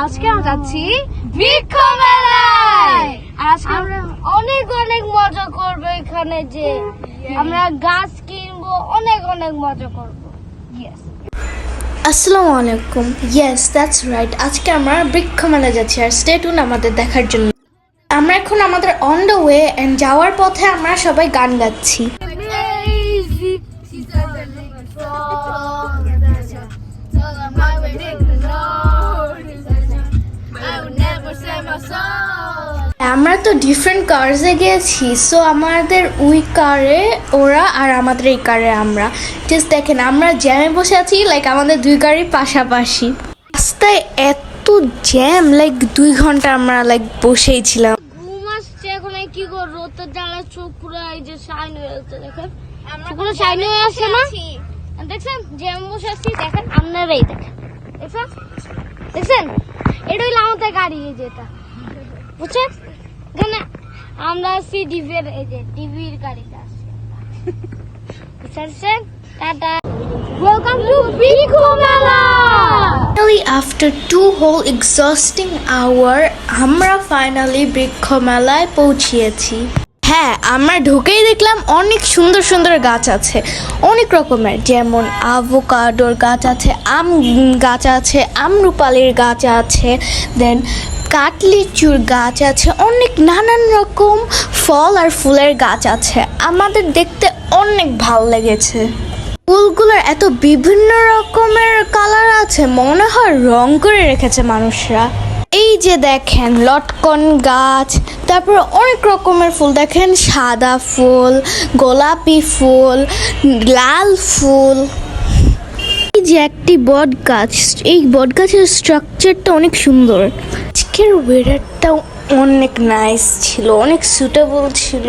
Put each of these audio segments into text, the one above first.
আজকে আমরা যাচ্ছি বৃক্ষ মেলায়। আজকে আমরা অনেক অনেক মজা করবো এখানে, যে আমরা গাছ কিনবো, অনেক অনেক মজা করবো। আসসালামু আলাইকুম। Yes, that's right. আজকে আমরা বৃক্ষ মেলা যাচ্ছি, আর স্টে টিউন আমাদের দেখার জন্য। আমরা এখন আমাদের অন দ্য ওয়ে এন্ড যাওয়ার পথে আমরা সবাই গান গাচ্ছি। আমরা তো ডিফারেন্ট কার্সে গিয়েছি, সো আমাদের ওই কারে ওরা আর আমাদের এই কারে আমরা। জাস্ট দেখেন, আমরা জ্যামে বসে আছি, লাইক আমাদের দুই গাড়ি পাশাপাশি। রাস্তায় এত জ্যাম, লাইক 2 ঘন্টা আমরা লাইক বসেই ছিলাম। ঘুম আসছে এখন, কি করবো? রোদের জ্বালা চোখ পুরো এই যে শাইন হয়ে যাচ্ছে, দেখেন পুরো শাইন হয়ে আসছে না? দেখছেন জ্যাম বসে আছি, দেখেন আপনারাই দেখেন, দেখছেন দেখছেন এটা হইলো আমাদের গাড়ি, এই যেটা বুঝছেন। এখানে আমরা আছি ডিভির, এই যে ডিভির গাড়িতে আসছি বুঝছেন। টাটা, ওয়েলকাম টু বৃক্ষ মেলা। Finally, after 2 whole exhausting hour, আমরা ফাইনালি বৃক্ষ মেলায় পৌঁছিয়েছি। হ্যাঁ, আমরা ঢুকেই দেখলাম অনেক সুন্দর সুন্দর গাছ আছে, অনেক রকমের, যেমন আভোকাডোর গাছ আছে, আম গাছ আছে, আমরুপালির গাছ আছে, দেন কাটলিচুর গাছ আছে, অনেক নানান রকম ফল আর ফুলের গাছ আছে। আমাদের দেখতে অনেক ভালো লেগেছে। ফুলগুলোর এত বিভিন্ন রকমের কালার আছে, মনে হয় রং করে রেখেছে মানুষরা। এই যে দেখেন লটকন গাছ, তারপর অনেক রকমের ফুল দেখেন, সাদা ফুল, গোলাপি ফুল, লাল ফুল। এই যে একটি বট গাছ, এই বট গাছের স্ট্রাকচারটা অনেক সুন্দর। আজকের ওয়েদারটাও অনেক নাইস ছিল, অনেক সুটেবল ছিল।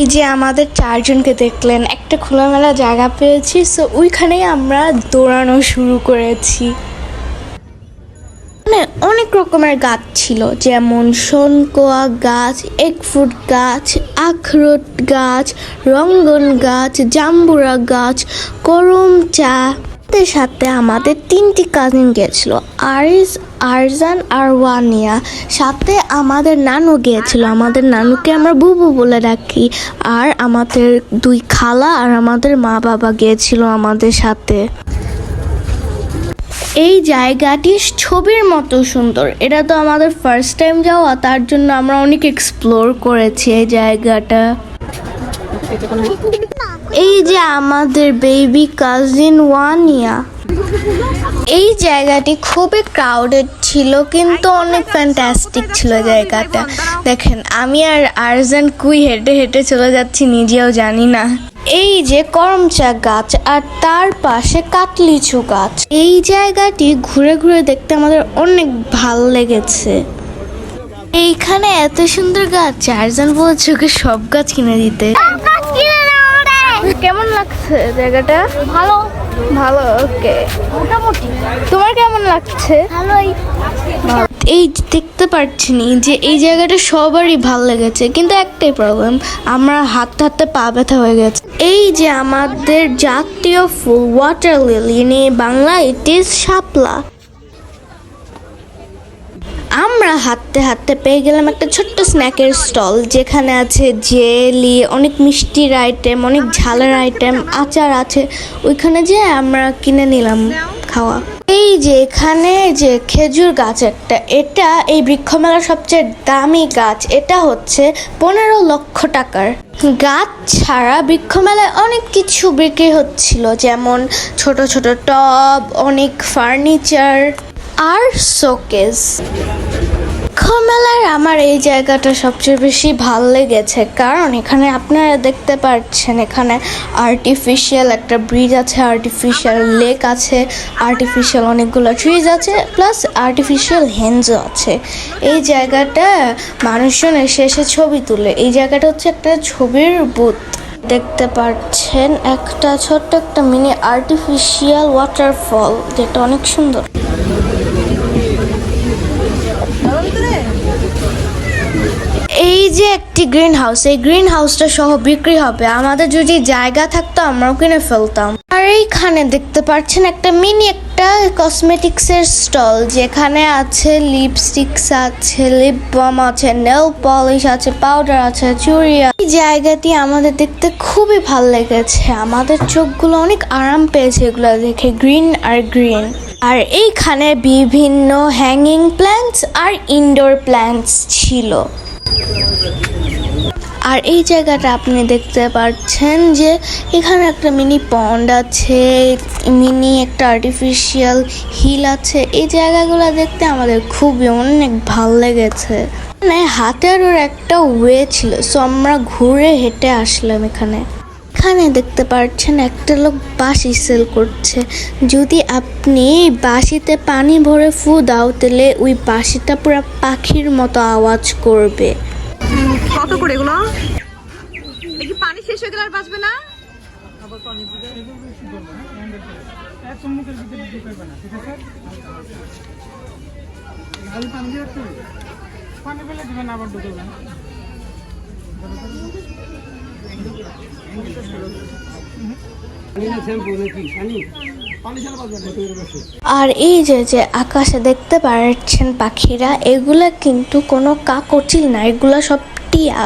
এই যে আমাদের 4 জনকে দেখলেন, একটা খোলামেলা জায়গা পেয়েছি, সো ওইখানেই আমরা দৌড়ানো শুরু করেছি। মানে অনেক রকমের গাছ ছিল, যেমন শনকোয়া গাছ, এগফ্রুট গাছ, আখরোট গাছ, রঙ্গন গাছ, জাম্বুরা গাছ, করম চা। সাথে আমাদের 3টি কাজিন গিয়েছিল, আরিস, আরজান আর ওয়ানিয়া। সাথে আমাদের নানু গিয়েছিল, আমাদের নানুকে আমরা বুবু বলে ডাকি। আর আমাদের 2 খালা আর আমাদের মা বাবা গিয়েছিল আমাদের সাথে। এই জায়গাটি ছবির মতো সুন্দর। এটা তো আমাদের ফার্স্ট টাইম যাওয়া, তার জন্য আমরা অনেক এক্সপ্লোর করেছি এই জায়গাটা। এই যে আমাদের বেবি কাজিন ওয়ানিয়া। এই জায়গাটি খুবই ক্রাউডেড ছিল, কিন্তু অনেক ফ্যান্টাস্টিক ছিল জায়গাটা। দেখেন আমি আর আরজান কুই হেঁটে হেঁটে চলে যাচ্ছি, নিজেও জানি না। এই যে করমচা গাছ, আর তার পাশে কাটলিচু গাছ। এই জায়গাটি ঘুরে ঘুরে দেখতে আমাদের অনেক ভালো লেগেছে। এইখানে এত সুন্দর গাছ, আরজান বলছে ওকে সব গাছ কিনে দিতে। কেমন লাগছে জায়গাটা? ভালো ভালো, ওকে, মোটামুটি। তোমার কেমন লাগছে? ভালোই। এই দেখতে পাচ্ছি যে এই জায়গাটা সবারই ভালো লেগেছে, কিন্তু একটাই প্রবলেম, আমরা হাঁটতে হাঁটতে পা ব্যথা হয়ে গেছে। এই যে আমাদের জাতীয় ফুল ওয়াটার লিলি, নিয়ে বাংলা ইট ইজ শাপলা। আমরা হাঁটতে হাঁটতে পেয়ে গেলাম একটা ছোট্ট স্ন্যাকের স্টল, যেখানে আছে জেলি, অনেক মিষ্টির আইটেম, অনেক ঝালের আইটেম, আচার আছে। ওইখানে যে আমরা কিনে নিলাম খাওয়া। এই যে এখানে যে খেজুর গাছ একটা, এটা এই বৃক্ষ মেলার সবচেয়ে দামি গাছ। এটা হচ্ছে 15 লক্ষ টাকার গাছ। ছাড়া বৃক্ষ মেলায় অনেক কিছু বিক্রি হচ্ছিল, যেমন ছোট ছোট টব, অনেক ফার্নিচার আর শোকেস। মেলার আমার এই জায়গাটা সবচেয়ে বেশি ভালো লেগেছে, কারণ এখানে আপনারা দেখতে পাচ্ছেন, এখানে আর্টিফিশিয়াল একটা ব্রিজ আছে, আর্টিফিশিয়াল লেক আছে, আর্টিফিশিয়াল অনেকগুলো ট্রিজ আছে, প্লাস আর্টিফিশিয়াল হেঞ্জও আছে। এই জায়গাটা মানুষজন এসে এসে ছবি তুলে। এই জায়গাটা হচ্ছে একটা ছবির বুথ। দেখতে পাচ্ছেন একটা ছোট্ট একটা মিনি আর্টিফিশিয়াল ওয়াটারফল, যেটা অনেক সুন্দর। এই যে একটি গ্রিন হাউস, এই গ্রিন হাউসটা সহ বিক্রি হবে। আমাদের যদি জায়গা থাকতো আমরাও কিনে ফেলতাম। আর এইখানে দেখতে পাচ্ছেন একটা মিনি একটা কসমেটিক্সের স্টল, যেখানে আছে লিপস্টিক্স আছে, লিপ বাম আছে, নেল পলিশ আছে, পাউডার আছে, চুড়ি। এই জায়গাটি আমাদের দেখতে খুবই ভালো লেগেছে, আমাদের চোখগুলো অনেক আরাম পেয়েছে এগুলো দেখে, গ্রিন আর গ্রিন। আর এইখানে বিভিন্ন হ্যাঙ্গিং প্ল্যান্টস আর ইনডোর প্ল্যান্টস ছিল। আর এই জায়গাটা আপনি দেখতে পাচ্ছেন যে এখানে একটা মিনি পন্ড আছে, মিনি একটা আর্টিফিশিয়াল হিল আছে। এই জায়গাগুলো দেখতে আমাদের খুবই অনেক ভালো লেগেছে। মানে হাতের একটা ওয়ে ছিল, সো আমরা ঘুরে হেঁটে আসলাম এখানে। এখানে দেখতে পাচ্ছেন একটা লোক বাঁশি সেল করছে। যদি আপনি বাঁশিতে পানি ভরে ফু দাও তাহলে ওই বাঁশিটা পুরো পাখির মতো আওয়াজ করবে। কত করে এগুলো? কি পানি শেষ হয়ে গেলে আর বাঁচবে না? পানি ফেলে দিবেন, আবার ঢুকবেন। আর এই যে যে আকাশে দেখতে পাচ্ছেন পাখিরা, এগুলা কিন্তু কোনো কাকচিল না, এগুলা সব টিয়া।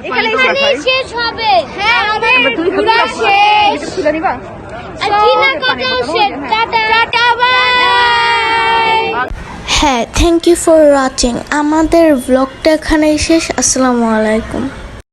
এখানেই শেষ হবে। হ্যাঁ, আমাদের ঘোরা শেষ। আর কেনাকাটাও শেষ। Tata bye. হ্যাঁ, থ্যাংক ইউ ফর ওয়াচিং। আমাদের ব্লগটা এখানেই শেষ। আসসালামু আলাইকুম।